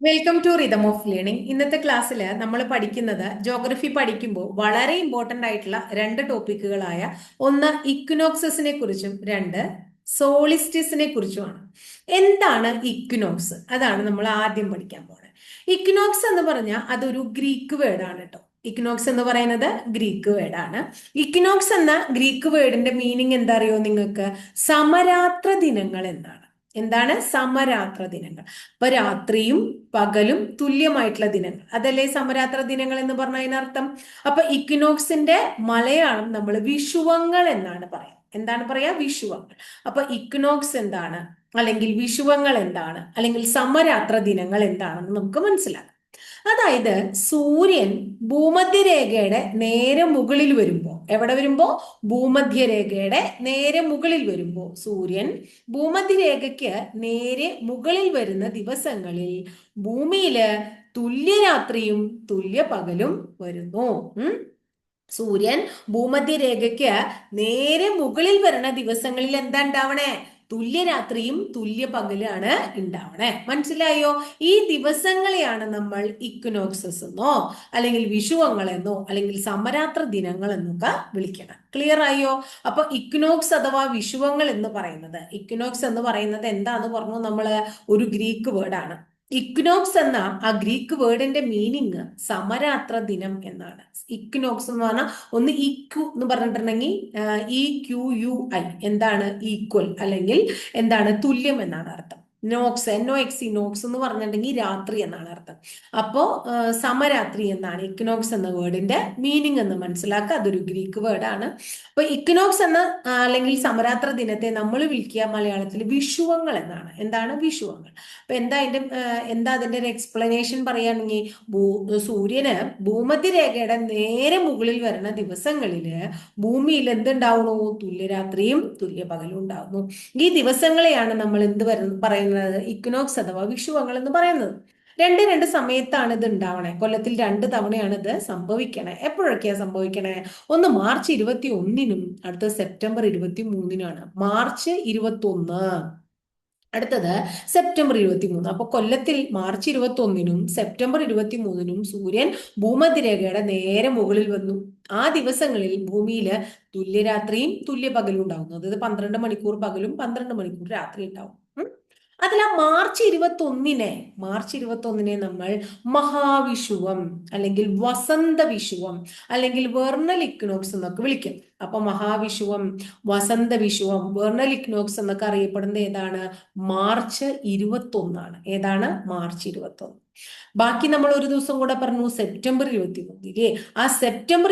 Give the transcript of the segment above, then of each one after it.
Welcome to rhythm of learning. ഇന്നത്തെ ക്ലാസ്സിൽ നമ്മൾ പഠിക്കുന്നത് ജോഗ്രഫി പഠിക്കുമ്പോൾ വളരെ ഇമ്പോർട്ടന്റ് ആയിട്ടുള്ള രണ്ട് ടോപ്പിക്കുകളായ ഒന്ന് ഇക്വിനോക്സസിനെ കുറിച്ചും രണ്ട് സോളിസ്റ്റിസിനെ കുറിച്ചുമാണ്. എന്താണ് ഇക്വിനോക്സ്? അതാണ് നമ്മൾ ആദ്യം പഠിക്കാൻ പോകുന്നത്. ഇക്വിനോക്സ് എന്ന് പറഞ്ഞാൽ അതൊരു ഗ്രീക്ക് വേർഡാണ് കേട്ടോ. ഇക്വിനോക്സ് എന്ന് പറയുന്നത് ഗ്രീക്ക് വേർഡാണ്. ഇക്വിനോക്സ് എന്ന ഗ്രീക്ക് വേർഡിന്റെ മീനിങ് എന്താ അറിയോ നിങ്ങൾക്ക്? സമരാത്ര ദിനങ്ങൾ എന്നാണ്. എന്താണ് സമരാത്ര ദിനങ്ങൾ? അപ്പൊ രാത്രിയും പകലും തുല്യമായിട്ടുള്ള ദിനങ്ങൾ, അതല്ലേ സമരാത്ര ദിനങ്ങൾ എന്ന് പറഞ്ഞ അതിനർത്ഥം. അപ്പൊ ഇക്വിനോക്സിന്റെ മലയാളം നമ്മൾ വിഷുവങ്ങൾ എന്നാണ് പറയാം. എന്താണ് പറയാ? വിഷുവങ്ങൾ. അപ്പൊ ഇക്വിനോക്സ് എന്താണ്, അല്ലെങ്കിൽ വിഷുവങ്ങൾ എന്താണ്, അല്ലെങ്കിൽ സമരാത്ര ദിനങ്ങൾ എന്താണെന്ന് നമുക്ക് മനസ്സിലാക്കാം. അതായത് സൂര്യൻ ഭൂമധ്യരേഖയുടെ നേരെ മുകളിൽ വരുമ്പോ, എവിടെ വരുമ്പോ? ഭൂമധ്യരേഖയുടെ നേരെ മുകളിൽ വരുമ്പോ, സൂര്യൻ ഭൂമധ്യരേഖയ്ക്ക് നേരെ മുകളിൽ വരുന്ന ദിവസങ്ങളിൽ ഭൂമിയില് തുല്യരാത്രിയും തുല്യ പകലും വരുന്നു. സൂര്യൻ ഭൂമധ്യരേഖയ്ക്ക് നേരെ മുകളിൽ വരുന്ന ദിവസങ്ങളിൽ എന്താ ഉണ്ടാവണേ? തുല്യരാത്രിയും തുല്യ പകലാണ് ഉണ്ടാവണേ. മനസ്സിലായോ? ഈ ദിവസങ്ങളെയാണ് നമ്മൾ ഇക്വിനോക്സസ് എന്നോ അല്ലെങ്കിൽ വിഷുവങ്ങളെന്നോ അല്ലെങ്കിൽ സമരാത്ര ദിനങ്ങൾ എന്നൊക്കെ വിളിക്കണം. ക്ലിയർ ആയോ? അപ്പൊ ഇക്വിനോക്സ് അഥവാ വിഷുവങ്ങൾ എന്ന് പറയുന്നത്, ഇക്വിനോക്സ് എന്ന് പറയുന്നത് എന്താന്ന് പറഞ്ഞു നമ്മള്? ഒരു ഗ്രീക്ക് വേർഡാണ്. ഇക്വിനോക്സ് എന്ന ആ ഗ്രീക്ക് വേർഡിന്റെ മീനിങ് സമരാത്ര ദിനം എന്നാണ്. ഇക്വിനോക്സ് എന്ന് പറഞ്ഞാൽ ഒന്ന് ഇക്യു എന്ന് പറഞ്ഞിട്ടുണ്ടെങ്കിൽ EQUI എന്താണ്? ഈക്വൽ അല്ലെങ്കിൽ എന്താണ്? തുല്യം എന്നാണ് അർത്ഥം. നോക്സ് NOX നോക്സ് എന്ന് പറഞ്ഞിട്ടുണ്ടെങ്കിൽ രാത്രി എന്നാണ് അർത്ഥം. അപ്പോ സമരാത്രി എന്നാണ് ഇക്വിനോക്സ് എന്ന വേർഡിന്റെ മീനിങ് എന്ന് മനസ്സിലാക്കുക. അതൊരു ഗ്രീക്ക് വേർഡാണ്. അപ്പൊ ഇക്വിനോക്സ് എന്ന അല്ലെങ്കിൽ സമരാത്ര ദിനത്തെ നമ്മൾ വിളിക്കുക മലയാളത്തിൽ വിഷുവങ്ങൾ എന്നാണ്. എന്താണ്? വിഷുവങ്ങൾ. അപ്പൊ എന്താ അതിന്റെ ഒരു എക്സ്പ്ലനേഷൻ പറയുകയാണെങ്കിൽ, സൂര്യന് ഭൂമധ്യരേഖയുടെ നേരെ മുകളിൽ വരുന്ന ദിവസങ്ങളില് ഭൂമിയിൽ എന്തുണ്ടാവുന്നു? തുല്യരാത്രിയും തുല്യ പകലും ഉണ്ടാവുന്നു. ഈ ദിവസങ്ങളെയാണ് നമ്മൾ പറയുന്നത്? ഇക്വിനോക്സ് അഥവാ വിഷുവങ്ങൾ എന്ന് പറയുന്നത്. രണ്ട് സമയത്താണ് ഇത് ഉണ്ടാവണേ. കൊല്ലത്തിൽ 2 തവണയാണ് ഇത് സംഭവിക്കണേ. എപ്പോഴൊക്കെയാ സംഭവിക്കണേ? ഒന്ന് മാർച്ച് 21-നും അടുത്ത സെപ്റ്റംബർ 23-നാണ്. മാർച്ച് 21, അടുത്തത് സെപ്റ്റംബർ 23. അപ്പൊ കൊല്ലത്തിൽ മാർച്ച് 21-നും സെപ്റ്റംബർ 23-നും സൂര്യൻ ഭൂമധ്യരേഖയുടെ നേരെ മുകളിൽ വന്നു. ആ ദിവസങ്ങളിൽ ഭൂമിയില് തുല്യരാത്രിയും തുല്യ പകലും ഉണ്ടാവുന്നു. അതായത് 12 മണിക്കൂർ പകലും 12 മണിക്കൂർ രാത്രി ഉണ്ടാവും. അതിൽ ആ മാർച്ച് 21 നമ്മൾ മഹാവിഷുവം അല്ലെങ്കിൽ വസന്ത വിഷുവം അല്ലെങ്കിൽ വെർണൽ ഇക്വിനോക്സ് എന്നൊക്കെ വിളിക്കും. അപ്പൊ മഹാവിഷുവം, വസന്ത വിഷുവം, വെർണൽ ഇക്വിനോക്സ് എന്നൊക്കെ അറിയപ്പെടുന്നത് ഏതാണ്? മാർച്ച് 21. ഏതാണ്? മാർച്ച് 21. ബാക്കി നമ്മൾ ഒരു ദിവസം കൂടെ പറഞ്ഞു, സെപ്റ്റംബർ 23. ഇല്ലേ? ആ സെപ്റ്റംബർ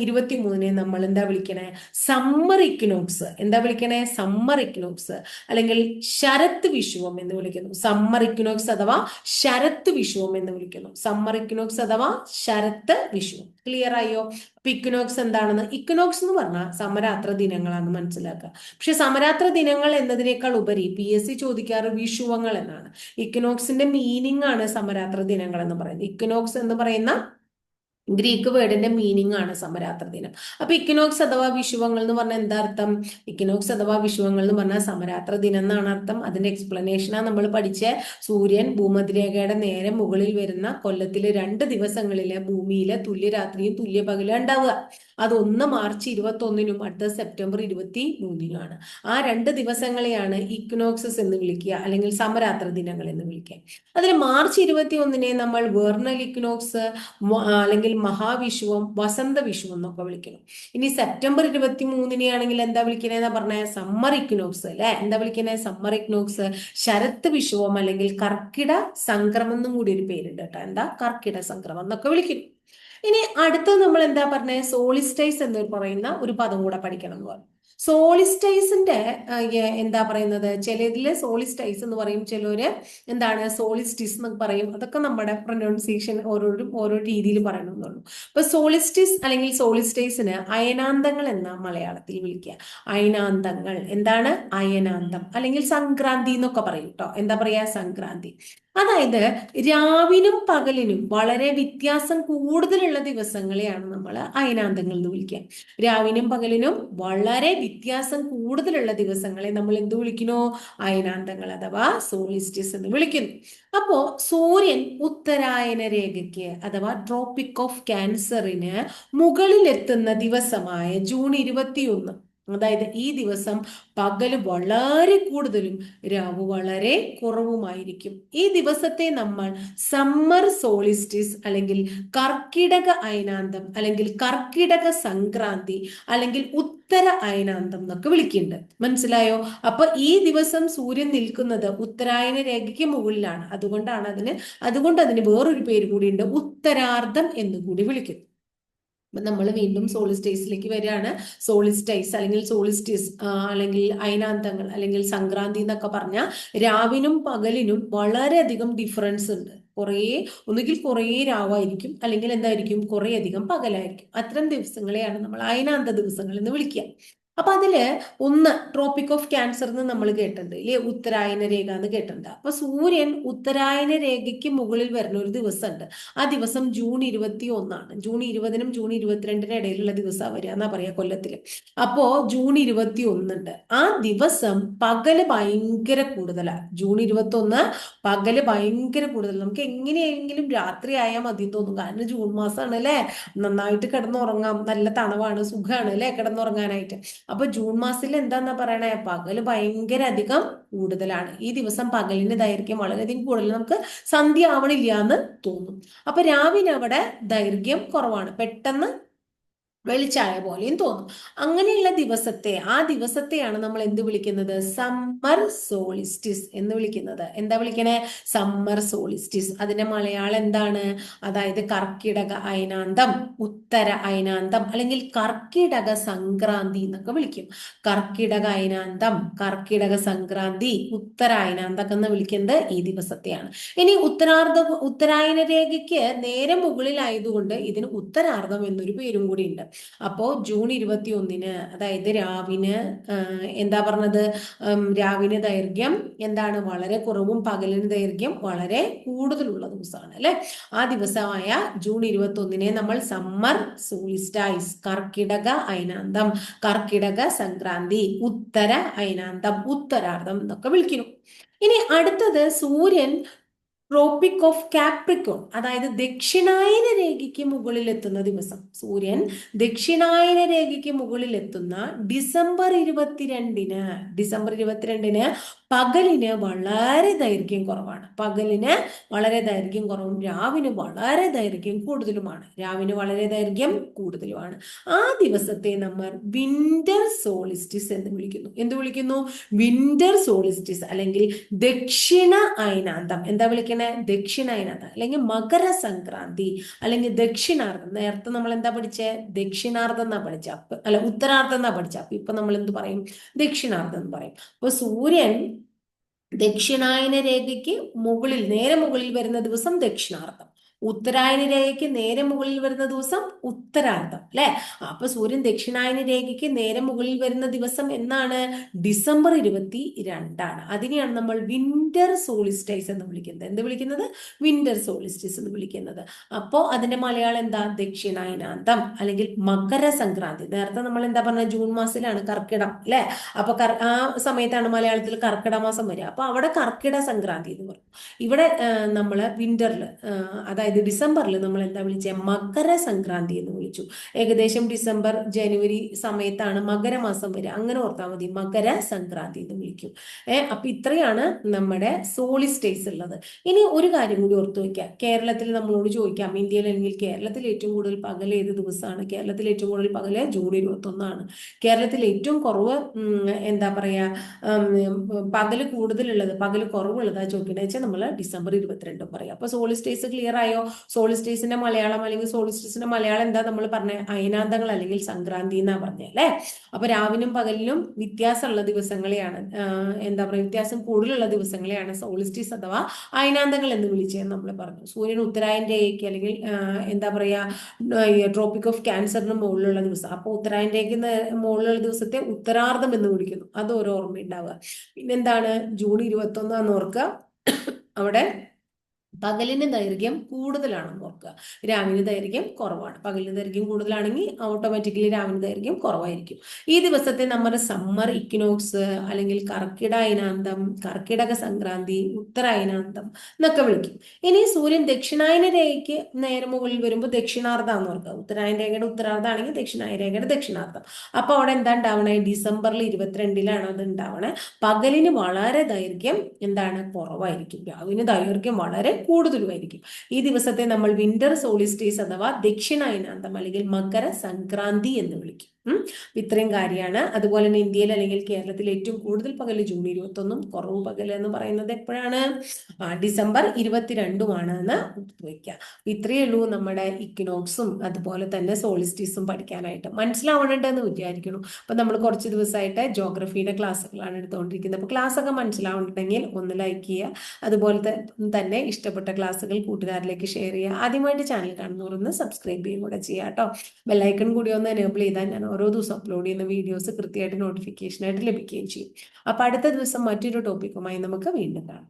23-നെ നമ്മൾ എന്താ വിളിക്കണേ? Summer equinox. എന്താ വിളിക്കണേ? സമ്മർ ഇക്വിനോക്സ് അല്ലെങ്കിൽ ശരത് വിഷുവം എന്ന് വിളിക്കുന്നു. സമ്മർ ഇക്വിനോക്സ് അഥവാ ശരത് വിഷുവം എന്ന് വിളിക്കുന്നു. സമ്മർ ഇക്വിനോക്സ് അഥവാ ശരത് വിഷുവം. ക്ലിയർ ആയോ? ഇക്വിനോക്സ് എന്താണെന്ന്? ഇക്വിനോക്സ് എന്ന് പറഞ്ഞാൽ സമരാത്ര ദിനങ്ങളാണ് മനസ്സിലാക്കുക. പക്ഷെ സമരാത്ര ദിനങ്ങൾ എന്നതിനേക്കാൾ ഉപരി PSC ചോദിക്കാറ് വിഷുവങ്ങൾ എന്നാണ്. ഇക്വിനോക്സിന്റെ മീനിങ് ആണ് സമരാത്ര ദിനങ്ങൾ എന്ന് പറയുന്നത്. ഇക്വിനോക്സ് എന്ന് പറയുന്ന ഗ്രീക്ക് വേർഡിന്റെ മീനിങ് ആണ് സമരാത്ര ദിനം. അപ്പൊ ഇക്വിനോക്സ് അഥവാ വിഷുവങ്ങൾ എന്ന് പറഞ്ഞാൽ എന്താ അർത്ഥം? ഇക്വിനോക്സ് അഥവാ വിഷുവങ്ങൾ എന്ന് പറഞ്ഞാൽ സമരാത്ര ദിനം എന്നാണ് അർത്ഥം. അതിന്റെ എക്സ്പ്ലനേഷനാണ് നമ്മൾ പഠിച്ച. സൂര്യൻ ഭൂമധ്യരേഖയുടെ നേരെ മുകളിൽ വരുന്ന കൊല്ലത്തിലെ 2 ദിവസങ്ങളിലെ ഭൂമിയിലെ തുല്യരാത്രിയും തുല്യ പകലും ഉണ്ടാവുക. അതൊന്ന് മാർച്ച് 21-നും അടുത്ത സെപ്റ്റംബർ 23-നുമാണ്. ആ 2 ദിവസങ്ങളെയാണ് ഇക്വിനോക്സസ് എന്ന് വിളിക്കുക അല്ലെങ്കിൽ സമരാത്ര ദിനങ്ങൾ എന്ന് വിളിക്കുക. അതിൽ മാർച്ച് 21-നെ നമ്മൾ വെർണൽ ഇക്വിനോക്സ് അല്ലെങ്കിൽ മഹാവിഷുവം, വസന്ത വിഷുവം എന്നൊക്കെ വിളിക്കണം. ഇനി സെപ്റ്റംബർ 23-നെ ആണെങ്കിൽ എന്താ വിളിക്കണേന്നാ പറഞ്ഞ? സമ്മർ ഇക്വിനോക്സ് അല്ലെ? എന്താ വിളിക്കണേ? Summer equinox. ശരത് വിഷുവം അല്ലെങ്കിൽ കർക്കിട സംക്രമം എന്നും കൂടി ഒരു പേരുണ്ട് കേട്ടോ. എന്താ? കർക്കിട സംക്രമം എന്നൊക്കെ വിളിക്കും. ഇനി അടുത്തത് നമ്മൾ എന്താ പറഞ്ഞേ? സോളിസ്റ്റൈസ് എന്ന് പറയുന്ന ഒരു പദം കൂടെ പഠിക്കണം എന്ന് പറഞ്ഞു. സോളിസ്റ്റൈസിന്റെ എന്താ പറയുന്നത്? ചിലരില് സോളിസ്റ്റൈസ് എന്ന് പറയും, ചിലര് എന്താണ് സോളിസ്റ്റിസ് എന്ന് പറയും. അതൊക്കെ നമ്മുടെ പ്രൊനൗൺസിയേഷൻ ഓരോരും ഓരോ രീതിയിൽ പറയണമെന്നുള്ളൂ. അപ്പൊ സോളിസ്റ്റിസ് അല്ലെങ്കിൽ സോളിസ്റ്റൈസിന് അയനാന്തങ്ങൾ എന്ന മലയാളത്തിൽ വിളിക്കുക. അയനാന്തങ്ങൾ. എന്താണ്? അയനാന്തം അല്ലെങ്കിൽ സംക്രാന്തി എന്നൊക്കെ പറയും കേട്ടോ. എന്താ പറയാ? സംക്രാന്തി. അതായത് രാവിനും പകലിനും വളരെ വ്യത്യാസം കൂടുതലുള്ള ദിവസങ്ങളെയാണ് നമ്മൾ അയനാന്തങ്ങൾ എന്ന് വിളിക്കുക. രാവിനും പകലിനും വളരെ വ്യത്യാസം കൂടുതലുള്ള ദിവസങ്ങളെ നമ്മൾ എന്ത് വിളിക്കുന്നു? അയനാന്തങ്ങൾ അഥവാ സോളിസ്റ്റിസ് എന്ന് വിളിക്കുന്നു. അപ്പോ സൂര്യൻ ഉത്തരായന രേഖയ്ക്ക് അഥവാ ട്രോപ്പിക് ഓഫ് ക്യാൻസറിന് മുകളിലെത്തുന്ന ദിവസമായ ജൂൺ 21, അതായത് ഈ ദിവസം പകല് വളരെ കൂടുതലും രാവ് വളരെ കുറവുമായിരിക്കും. ഈ ദിവസത്തെ നമ്മൾ സമ്മർ സോളിസ്റ്റിസ് അല്ലെങ്കിൽ കർക്കിടക അയനാന്തം അല്ലെങ്കിൽ കർക്കിടക സംക്രാന്തി അല്ലെങ്കിൽ ഉത്തര അയനാന്തം എന്നൊക്കെ വിളിക്കുന്നുണ്ട്. മനസ്സിലായോ? അപ്പൊ ഈ ദിവസം സൂര്യൻ നിൽക്കുന്നത് ഉത്തരായന രേഖയ്ക്ക് മുകളിലാണ്. അതുകൊണ്ട് അതിന് വേറൊരു പേര് കൂടിയുണ്ട്, ഉത്തരാർദ്ധം എന്ന് കൂടി വിളിക്കുന്നു. നമ്മൾ വീണ്ടും സോളിസ്റ്റൈസിലേക്ക് വരികയാണ്. സോളിസ്റ്റൈസ് അല്ലെങ്കിൽ സോളിസ്റ്റിസ് അല്ലെങ്കിൽ അയനാന്തങ്ങൾ അല്ലെങ്കിൽ സംക്രാന്തി എന്നൊക്കെ പറഞ്ഞാൽ രാവിനും പകലിനും വളരെയധികം ഡിഫറൻസ് ഉണ്ട്. ഒന്നുകിൽ കുറേ രാവായിരിക്കും, അല്ലെങ്കിൽ എന്തായിരിക്കും, കുറേ അധികം പകലായിരിക്കും. അത്തരം ദിവസങ്ങളെയാണ് നമ്മൾ അയനാന്ത ദിവസങ്ങൾ എന്ന് വിളിക്കുക. അപ്പൊ അതില് ഒന്ന് ട്രോപ്പിക് ഓഫ് ക്യാൻസർ എന്ന് നമ്മൾ കേട്ടിട്ടുണ്ട് ഇല്ലേ, ഉത്തരായന രേഖ എന്ന് കേട്ടിട്ടുണ്ട്. അപ്പൊ സൂര്യൻ ഉത്തരായന രേഖയ്ക്ക് മുകളിൽ വരുന്ന ഒരു ദിവസമുണ്ട്. ആ ദിവസം ജൂൺ 21. ജൂൺ 20-നും ജൂൺ 22-നും ഇടയിലുള്ള ദിവസം വരിക എന്നാ പറയാ കൊല്ലത്തില്. അപ്പോ ജൂൺ 21 ഉണ്ട്. ആ ദിവസം പകല് ഭയങ്കര കൂടുതലാണ്. ജൂൺ 21 പകല് ഭയങ്കര കൂടുതൽ. നമുക്ക് എങ്ങനെയെങ്കിലും രാത്രി ആയാൽ മതി തോന്നും. കാരണം ജൂൺ മാസമാണ് അല്ലെ, നന്നായിട്ട് കിടന്നുറങ്ങാം, നല്ല തണവാണ്, സുഖമാണ് അല്ലെ കിടന്നുറങ്ങാനായിട്ട്. അപ്പൊ ജൂൺ മാസത്തിൽ എന്താന്നാ പറയണേ, പകല് ഭയങ്കര അധികം കൂടുതലാണ്. ഈ ദിവസം പകലിന്റെ ദൈർഘ്യം വളരെയധികം കൂടുതൽ, നമുക്ക് സന്ധ്യ ആവണില്ല എന്ന് തോന്നും. അപ്പൊ രാവിലെ അവിടെ ദൈർഘ്യം കുറവാണ്, പെട്ടെന്ന് വെളിച്ചായ പോലെയും തോന്നും. അങ്ങനെയുള്ള ആ ദിവസത്തെയാണ് നമ്മൾ എന്ത് വിളിക്കുന്നത്? സമ്മർ സോളിസ്റ്റിസ് എന്ന് വിളിക്കുന്നത്. എന്താ വിളിക്കണേ? Summer solstice. അതിന്റെ മലയാളം എന്താണ്? അതായത് കർക്കിടക അയനാന്തം, ഉത്തര അയനാന്തം അല്ലെങ്കിൽ കർക്കിടക സംക്രാന്തി എന്നൊക്കെ വിളിക്കും. കർക്കിടക അയനാന്തം, കർക്കിടക സംക്രാന്തി, ഉത്തര അയനാന്തം എന്ന് വിളിക്കുന്നത് ഈ ദിവസത്തെയാണ്. ഇനി ഉത്തരായന രേഖയ്ക്ക് നേരെ മുകളിലായതുകൊണ്ട് ഇതിന് ഉത്തരാർദ്ധം എന്നൊരു പേരും കൂടി ഉണ്ട്. അപ്പോ ജൂൺ 21, അതായത് രാവിന് എന്താ പറഞ്ഞത്, രാവിന് ദൈർഘ്യം എന്താണ്? വളരെ കുറവും പകലിന് ദൈർഘ്യം വളരെ കൂടുതലുള്ള ദിവസമാണ് അല്ലെ. ആ ദിവസമായ ജൂൺ 21 നമ്മൾ സമ്മർ സോളിസ്റ്റൈസ്, കർക്കിടക അയനാന്തം, കർക്കിടക സംക്രാന്തി, ഉത്തര അയനാന്തം, ഉത്തരാർദ്ധം എന്നൊക്കെ വിളിക്കുന്നു. ഇനി അടുത്തത് സൂര്യൻ ട്രോപ്പിക് ഓഫ് കാപ്രിക്കോൺ, അതായത് ദക്ഷിണായന രേഖയ്ക്ക് മുകളിൽ എത്തുന്ന ദിവസം. സൂര്യൻ ദക്ഷിണായന രേഖയ്ക്ക് മുകളിൽ എത്തുന്ന ഡിസംബർ 22-ന് പകലിന് വളരെ ദൈർഘ്യം കുറവാണ്. പകലിന് വളരെ ദൈർഘ്യം കുറവും രാവിന് വളരെ ദൈർഘ്യം കൂടുതലുമാണ്. ആ ദിവസത്തെ നമ്മൾ വിന്റർ സോളിസ്റ്റിസ് എന്ന് വിളിക്കുന്നു. എന്ത് വിളിക്കുന്നു? വിന്റർ സോളിസ്റ്റിസ് അല്ലെങ്കിൽ ദക്ഷിണ അയനാന്തം. എന്താ വിളിക്കുന്നത്? ദക്ഷിണായനാന്തം അല്ലെങ്കിൽ മകര സംക്രാന്തി അല്ലെങ്കിൽ ദക്ഷിണാർദ്ധം. നേരത്തെ നമ്മൾ എന്താ പഠിച്ചേ? ദക്ഷിണാർദ്ധം എന്നാ പഠിച്ച, അല്ല ഉത്തരാർദ്ധം എന്നാ പഠിച്ച. അപ്പൊ ഇപ്പൊ നമ്മൾ എന്ത് പറയും? ദക്ഷിണാർദ്ധം എന്ന് പറയും. അപ്പൊ സൂര്യൻ ദക്ഷിണായന രേഖയ്ക്ക് നേരെ മുകളിൽ വരുന്ന ദിവസം ദക്ഷിണാർദ്ധം, ഉത്തരായന രേഖയ്ക്ക് നേരെ മുകളിൽ വരുന്ന ദിവസം ഉത്തരാർദ്ധം അല്ലെ. അപ്പൊ സൂര്യൻ ദക്ഷിണായന രേഖയ്ക്ക് നേരെ മുകളിൽ വരുന്ന ദിവസം എന്നാണ്? ഡിസംബർ 22. അതിനെയാണ് നമ്മൾ വിന്റർ സോളിസ്റ്റൈസ് എന്ന് വിളിക്കുന്നത്. എന്ത് വിളിക്കുന്നത്? വിന്റർ സോളിസ്റ്റൈസ് എന്ന് വിളിക്കുന്നത്. അപ്പോ അതിന്റെ മലയാളം എന്താ? ദക്ഷിണായനാന്തം അല്ലെങ്കിൽ മകര സംക്രാന്തി. നേരത്തെ നമ്മൾ എന്താ പറഞ്ഞ? ജൂൺ മാസത്തിലാണ് കർക്കിടം അല്ലെ. അപ്പൊ ആ സമയത്താണ് മലയാളത്തിൽ കർക്കിടക മാസം വരിക. അപ്പൊ അവിടെ കർക്കിടക സംക്രാന്തി എന്ന് പറയും. ഇവിടെ നമ്മള് വിന്ററിൽ, അതായത് ഡിസംബറിൽ നമ്മൾ എന്താ വിളിച്ചത്? മകര സംക്രാന്തി എന്ന് വിളിച്ചു. ഏകദേശം ഡിസംബർ ജനുവരി സമയത്താണ് മകരമാസം വരിക. അങ്ങനെ ഓർത്താൽ മതി, മകര സംക്രാന്തി എന്ന് വിളിക്കും. അപ്പൊ ഇത്രയാണ് നമ്മുടെ സോളിസ്റ്റേസ് ഉള്ളത്. ഇനി ഒരു കാര്യം കൂടി ഓർത്തു വെക്കാം. കേരളത്തിൽ നമ്മളോട് ചോദിക്കാം, ഇന്ത്യയിൽ അല്ലെങ്കിൽ കേരളത്തിൽ ഏറ്റവും കൂടുതൽ പകൽ ഏത് ദിവസമാണ്? കേരളത്തിൽ ഏറ്റവും കൂടുതൽ പകല് ജൂൺ 21. കേരളത്തിൽ ഏറ്റവും കുറവ് എന്താ പറയാ, പകല് കൂടുതലുള്ളത്, പകല് കുറവുള്ളതാ ചോദിക്കണേ വെച്ചാൽ നമ്മൾ ഡിസംബർ 22 പറയാം. അപ്പൊ സോളിസ്റ്റേസ് ക്ലിയർ ആയോ? സോളിസ്റ്റേസിന്റെ മലയാളം അല്ലെങ്കിൽ സോളിസ്റ്റേസിന്റെ മലയാളം എന്താ നമ്മൾ പറഞ്ഞ? അയനാന്തങ്ങൾ അല്ലെങ്കിൽ സംക്രാന്തി എന്നാ പറഞ്ഞേ അല്ലെ. അപ്പൊ രാവിനും പകലിനും വ്യത്യാസമുള്ള ദിവസങ്ങളെയാണ്, എന്താ പറയുക, വ്യത്യാസം കൂടുതലുള്ള ദിവസങ്ങളെയാണ് സോളിസ്റ്റീസ് അഥവാ അയനാന്തങ്ങൾ എന്ന് വിളിച്ചതെന്ന് നമ്മൾ പറഞ്ഞു. സൂര്യൻ ഉത്തരായൻ രേഖയ്ക്ക് അല്ലെങ്കിൽ എന്താ പറയാ ട്രോപ്പിക് ഓഫ് ക്യാൻസറിന് മുകളിലുള്ള ദിവസം. അപ്പൊ ഉത്തരായൻ രേഖയ്ക്ക് മുകളിലുള്ള ദിവസത്തെ ഉത്തരാർദ്ധം എന്ന് വിളിക്കുന്നു. അത് ഒരു ഓർമ്മ ഉണ്ടാവുക. പിന്നെന്താണ്? ജൂൺ 21 ഓർക്കുക. അവിടെ പകലിന് ദൈർഘ്യം കൂടുതലാണെന്ന് ഓർക്കുക, രാവിലെ ദൈർഘ്യം കുറവാണ്. പകലിന് ദൈർഘ്യം കൂടുതലാണെങ്കിൽ ഓട്ടോമാറ്റിക്കലി രാവിലെ ദൈർഘ്യം കുറവായിരിക്കും. ഈ ദിവസത്തെ നമ്മുടെ സമ്മർ ഇക്വിനോക്സ് അല്ലെങ്കിൽ കർക്കിടക കർക്കിടക സംക്രാന്തി, ഉത്തരായനാന്തം എന്നൊക്കെ വിളിക്കും. ഇനി സൂര്യൻ ദക്ഷിണായന രേഖയ്ക്ക് നേരെ മുകളിൽ വരുമ്പോൾ ദക്ഷിണാർദ്ധം എന്ന് ഓർക്കുക. ഉത്തരായന രേഖയുടെ ഉത്തരാർദ്ധം ആണെങ്കിൽ ദക്ഷിണായന രേഖയുടെ ദക്ഷിണാർദ്ധം. അപ്പൊ അവിടെ എന്താ ഉണ്ടാവണേ? ഡിസംബറിൽ 22-ലാണ് അത് ഉണ്ടാവണേ. പകലിന് വളരെ ദൈർഘ്യം എന്താണ്? കുറവായിരിക്കും. രാവിലെ ദൈർഘ്യം വളരെ കൂടുതലുമായിരിക്കും. ഈ ദിവസത്തെ നമ്മൾ വിന്റർ സോളിസ്റ്റീസ് അഥവാ ദക്ഷിണായനാന്തം അല്ലെങ്കിൽ മകര സംക്രാന്തി എന്ന് വിളിക്കും. ഇത്രയും കാര്യമാണ്. അതുപോലെ തന്നെ ഇന്ത്യയിൽ അല്ലെങ്കിൽ കേരളത്തിൽ ഏറ്റവും കൂടുതൽ പകല് ജൂൺ 21-ഉം കുറവ് പകല് എന്ന് പറയുന്നത് എപ്പോഴാണ്? ഡിസംബർ 22-ഉമാണ് എന്ന് വയ്ക്കുക. ഇത്രയേ ഉള്ളൂ നമ്മുടെ ഇക്വിനോക്സും അതുപോലെ തന്നെ സോളിസ്റ്റീസും പഠിക്കാനായിട്ട്. മനസ്സിലാവണുണ്ടെന്ന് വിചാരിക്കുന്നു. അപ്പൊ നമ്മൾ കുറച്ച് ദിവസമായിട്ട് ജോഗ്രഫിയുടെ ക്ലാസ്സുകളാണ് എടുത്തുകൊണ്ടിരിക്കുന്നത്. അപ്പൊ ക്ലാസ് ഒക്കെ മനസ്സിലാവുന്നുണ്ടെങ്കിൽ ഒന്ന് ലൈക്ക് ചെയ്യുക. അതുപോലെ തന്നെ ഇഷ്ടപ്പെട്ട ക്ലാസ്സുകൾ കൂട്ടുകാരിലേക്ക് ഷെയർ ചെയ്യുക. ആദ്യമായിട്ട് ചാനൽ കാണുന്നവരൊന്ന് സബ്സ്ക്രൈബ് ചെയ്യുക കൂടെ ചെയ്യുക കേട്ടോ. ബെല്ലൈക്കൺ കൂടി ഒന്ന് എനേബിൾ ചെയ്താൽ ഞാൻ ഓരോ ദിവസം അപ്ലോഡ് ചെയ്യുന്ന വീഡിയോസ് കൃത്യമായിട്ട് നോട്ടിഫിക്കേഷനായിട്ട് ലഭിക്കുകയും ചെയ്യും. അപ്പൊ അടുത്ത ദിവസം മറ്റൊരു ടോപ്പിക്കുമായി നമുക്ക് വീണ്ടും കാണാം.